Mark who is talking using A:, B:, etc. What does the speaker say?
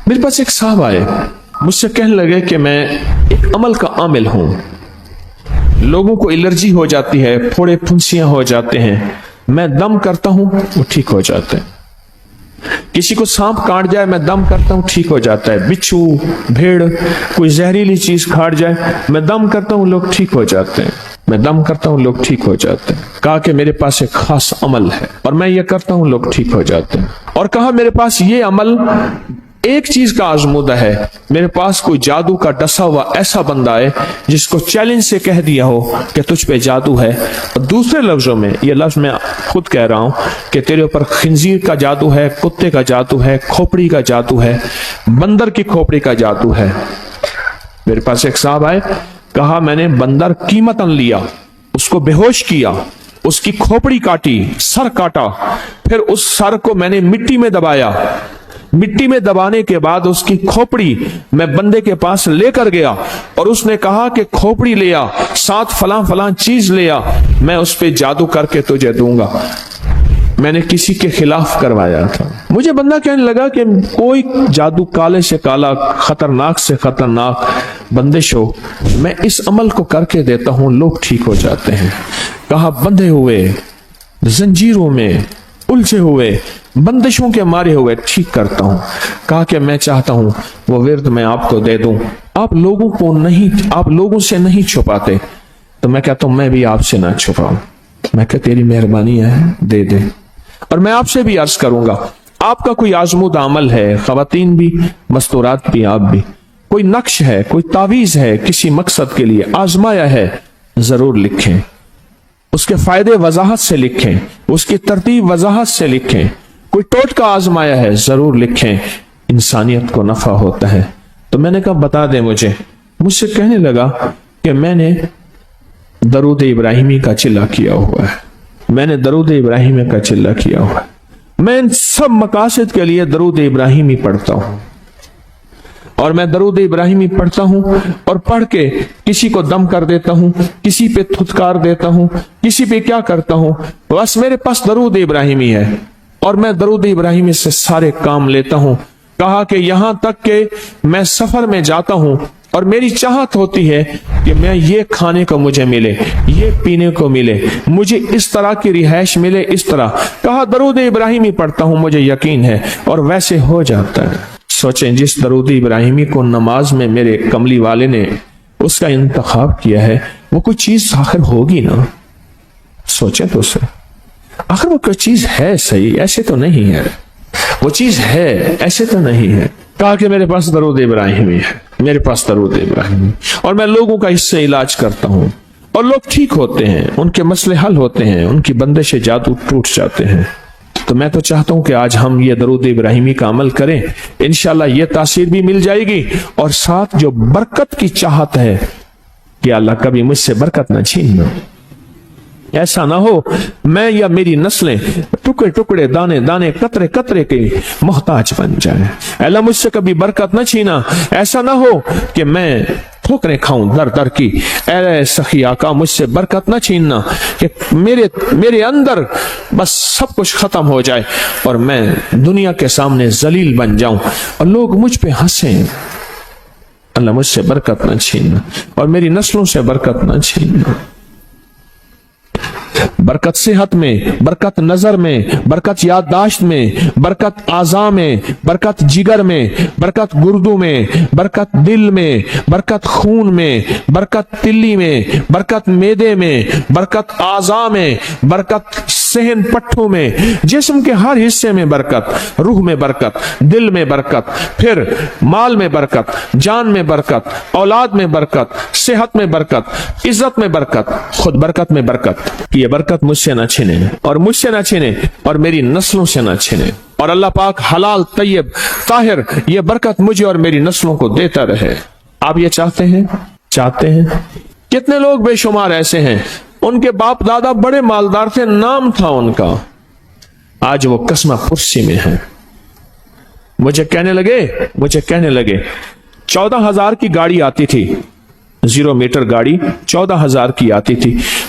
A: میرے پاس ایک صاحب آئے, مجھ سے کہنے لگے کہ میں ایک عمل کا عامل ہوں, لوگوں کو الرجی ہو جاتی ہے, پھوڑے پھنسیاں ہو جاتے ہیں, میں دم کرتا ہوں وہ ٹھیک ہو جاتے ہیں. کسی کو سانپ کاٹ جائے میں دم کرتا ہوں ٹھیک ہو جاتا ہے. بچھو, بھیڑ, کوئی زہریلی چیز کھاٹ جائے میں دم کرتا ہوں لوگ ٹھیک ہو جاتے ہیں, میں دم کرتا ہوں لوگ ٹھیک ہو جاتے ہیں. کہا کہ میرے پاس ایک خاص عمل ہے اور میں یہ کرتا ہوں لوگ ٹھیک ہو جاتے ہیں. اور کہا میرے پاس یہ عمل ایک چیز کا آزمودہ ہے, میرے پاس کوئی جادو کا ڈسا ہوا ایسا بندہ ہے جس کو چیلنج سے کہہ دیا ہو کہ تجھ پہ جادو ہے, اور دوسرے لفظوں میں, یہ لفظ میں خود کہہ رہا ہوں کہ تیرے اوپر خنزیر کا جادو ہے, کتے کا جادو ہے, کھوپڑی کا جادو ہے, بندر کی کھوپڑی کا جادو ہے. میرے پاس ایک صاحب آئے, کہا میں نے بندر قیمتاً لیا, اس کو بے ہوش کیا, اس کی کھوپڑی کاٹی, سر کاٹا, پھر اس سر کو میں نے مٹی میں دبایا, مٹی میں دبانے کے بعد اس کی کھوپڑی میں بندے کے پاس لے کر گیا اور اس نے کہا کہ کھوپڑی لیا, ساتھ فلاں فلاں چیز لیا, میں اس پہ جادو کر کے تجھے دوں گا. میں نے کسی کے خلاف کروایا تھا. مجھے بندہ کہنے لگا کہ کوئی جادو کالے سے کالا, خطرناک سے خطرناک بندش ہو, میں اس عمل کو کر کے دیتا ہوں لوگ ٹھیک ہو جاتے ہیں. کہا بندھے ہوئے, زنجیروں میں الجھے ہوئے, بندشوں کے مارے ہوئے ٹھیک کرتا ہوں. کہا کہ میں چاہتا ہوں وہ ورد میں آپ کو دے دوں, آپ لوگوں سے نہیں چھپاتے. تو میں کہتا ہوں میں بھی آپ سے نہ چھپاؤں. میں کہ تیری مہربانی ہے, دے دے. اور میں آپ سے بھی عرض کروں گا, آپ کا کوئی آزمودہ عمل ہے, خواتین بھی, مستورات بھی, آپ بھی, کوئی نقش ہے, کوئی تعویذ ہے, کسی مقصد کے لیے آزمایا ہے, ضرور لکھیں. اس کے فائدے وضاحت سے لکھیں, اس کی ترتیب وضاحت سے لکھیں. کوئی ٹوٹکا آزمایا ہے, ضرور لکھیں, انسانیت کو نفع ہوتا ہے. تو میں نے کہا بتا دیں مجھ سے کہنے لگا کہ میں نے درود ابراہیمی کا چلہ کیا ہوا ہے, میں نے درود ابراہیمی کا چلہ کیا ہوا ہے, میں ان سب مقاصد کے لیے درود ابراہیمی پڑھتا ہوں, اور میں درود ابراہیمی پڑھتا ہوں اور پڑھ کے کسی کو دم کر دیتا ہوں, کسی پہ تھتکار دیتا ہوں, کسی پہ کیا کرتا ہوں, بس میرے پاس درود ابراہیمی ہے اور میں درود ابراہیمی سے سارے کام لیتا ہوں. کہا کہ یہاں تک کہ میں سفر میں جاتا ہوں اور میری چاہت ہوتی ہے کہ میں یہ کھانے کو مجھے ملے, یہ پینے کو ملے, مجھے اس طرح کی رہائش ملے, اس طرح. کہا درود ابراہیمی پڑھتا ہوں, مجھے یقین ہے, اور ویسے ہو جاتا ہے. سوچیں جس درود ابراہیمی کو نماز میں میرے کملی والے نے اس کا انتخاب کیا ہے, وہ کوئی چیز آخر ہوگی نا. سوچیں تو اسے, آخر وہ کوئی چیز ہے صحیح, ایسے تو نہیں ہے, وہ چیز ہے ایسے تو نہیں ہے. کہا کہ میرے پاس درود ابراہیمی ہے, میرے پاس درود ابراہیمی, اور میں لوگوں کا اس سے علاج کرتا ہوں اور لوگ ٹھیک ہوتے ہیں, ان کے مسئلے حل ہوتے ہیں, ان کی بندش جادو ٹوٹ جاتے ہیں. تو میں تو چاہتا ہوں کہ آج ہم یہ درود ابراہیمی کا عمل کریں, انشاءاللہ یہ تاثیر بھی مل جائے گی, اور ساتھ جو برکت کی چاہت ہے کہ اللہ کبھی مجھ سے برکت نہ چھیننا. ایسا نہ ہو میں یا میری نسلیں ٹکڑے ٹکڑے, دانے دانے, قطرے قطرے کے محتاج بن جائیں. اللہ مجھ سے کبھی برکت نہ چھینا. ایسا نہ ہو کہ میں ٹھوکریں کھاؤں در در کی. اے سخی آقا مجھ سے برکت نہ چھیننا کہ میرے اندر بس سب کچھ ختم ہو جائے اور میں دنیا کے سامنے ذلیل بن جاؤں اور لوگ مجھ پہ ہنسیں. اللہ مجھ سے برکت نہ چھیننا اور میری نسلوں سے برکت نہ چھیننا. برکت صحت میں, برکت نظر میں, برکت یادداشت میں, برکت اعضاء میں, برکت جگر میں, برکت گردوں میں, برکت دل میں, برکت خون میں, برکت تلی میں, برکت معدے میں, برکت اعضاء میں, برکت صحن پٹھوں میں, جسم کے ہر حصے میں برکت, روح میں برکت, دل میں برکت, پھر مال میں برکت, جان میں برکت, اولاد میں برکت, صحت میں برکت, عزت میں برکت, خود برکت میں برکت. یہ برکت مجھ سے نہ چھنے اور مجھ سے نہ چھنے اور میری نسلوں سے نہ چھنے, اور اللہ پاک حلال طیب طاہر یہ برکت مجھے اور میری نسلوں کو دیتا رہے. آپ یہ چاہتے ہیں؟ کتنے لوگ بے شمار ایسے ہیں, ان کے باپ دادا بڑے مالدار تھے, نام تھا ان کا, آج وہ قسمہ پرسی میں ہیں. مجھے کہنے لگے 14,000 کی گاڑی آتی تھی, 0 میٹر گاڑی 14,000 کی آتی تھی.